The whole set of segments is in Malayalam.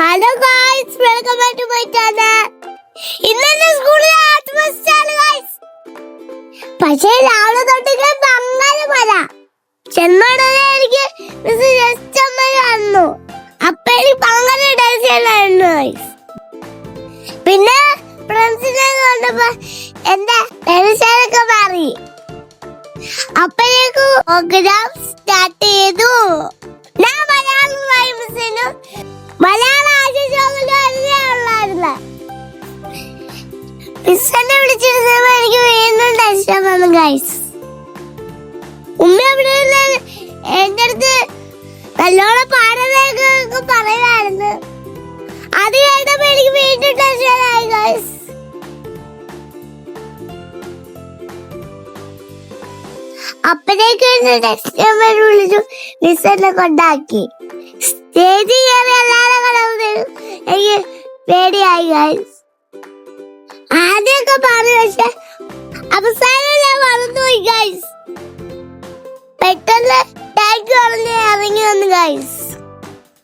Hello guys, welcome back to my channel. ഇന്നെന്റെ സ്കൂളിലെ ആർട്ട് ഫെസ്റ്റ് ആണ് ഗൈസ്. പക്ഷേ രാവിലെ തൊട്ട് ഭയങ്കര മഴ. ചെന്നോടനെ എനിക്ക് മിസ് ജസ്റ്റ് അമ്മ വന്നു. അപ്പൊ എനിക്ക് ഭയങ്കര ടെൻഷനായിരുന്നു ഗൈസ്. പിന്നെ ഫ്രണ്ട്സിനെ കണ്ടപ്പോ എന്റെ ടെൻഷനൊക്കെ മാറി. അപ്പോഴേക്കും പ്രോഗ്രാം സ്റ്റാർട്ട് ചെയ്തു. ഞാൻ മലയാളം മിസ്സിനും മലയാളം മിസ്സെന്നെ വിളിച്ചിരുന്നപ്പോ എനിക്ക് വീണ്ടും ടെൻഷൻ വന്നു ഗൈസ്. ഉമ്മ എവിടെ എന്റെ അടുത്ത് നല്ലോണം പാടുന്നതൊക്കെ പറയുമായിരുന്നു. അത് കേട്ടപ്പോ എനിക്ക് വീണ്ടും ടെൻഷനായി ഗൈസ്. അപ്പോഴേക്ക് വിളിച്ചു മിസ്സെന്നെ കൊണ്ടാക്കി. സ്റ്റേജിൽ കയറി എല്ലാവരും കളവുന്നതിനും എനിക്ക് പേടിയായി ഗൈസ്. ആദ്യമൊക്കെ പറഞ്ഞു, പക്ഷെ അവസാനം ഞാൻ മറന്നുപോയി ഗൈസ്. പെട്ടെന്ന് ടാങ്ക് പറഞ്ഞ് ഇറങ്ങി വന്നു ഗൈസ്.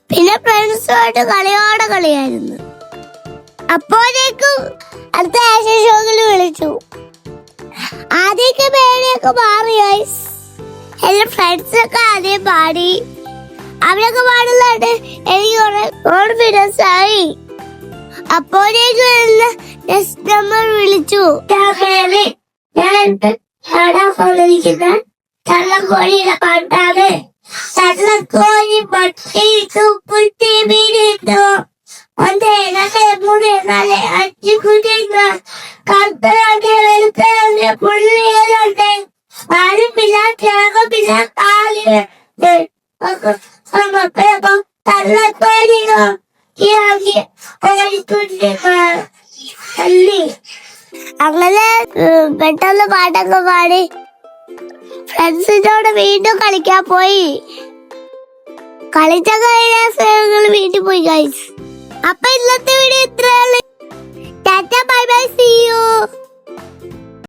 പിന്നെ ഫ്രണ്ട്സുമായിട്ട് കളിയോടെ കളിയായിരുന്നു. അപ്പോഴേക്കും അടുത്ത ആക്ഷൻ ഷോയിൽ വിളിച്ചു. ആദ്യമൊക്കെ പേടിയൊക്കെ മാറി ഗൈസ്. എന്റെ ഫ്രണ്ട്സൊക്കെ ആദ്യം പാടി. അവരൊക്കെ പാടുന്നതായിട്ട് എനിക്ക് കുറെ കോൺഫിഡൻസ് ആയി. അപ്പോഴേക്കും നമ്മൾ വിളിച്ചു. തള്ളക്കോഴിയുടെ പാട്ടാണ്. തള്ളക്കോഴി പട്ടി കുട്ടി വീടിട്ടു. ഒന്നേ നല്ല മൂന്ന് നാല് അഞ്ച് കുട്ടികൾ കറുത്തരാക്കിയ വെളുത്ത പുള്ളികളുണ്ട്. ആരുമില്ല, ത്യാഗമില്ല, കാലില് തള്ളക്കോഴിയോ അങ്ങനെ പെട്ടെന്ന് പാട്ടൊക്കെ പാടി ഫ്രണ്ട്സിനോട് വീണ്ടും കളിക്കാൻ പോയി. കളിച്ച കഴിഞ്ഞ വീട്ടിൽ പോയി ഗൈസ്. അപ്പൊ ഇന്നത്തെ വീഡിയോ ഇത്രയാണ്. ടാറ്റ, ബൈ ബൈ, സീ യു.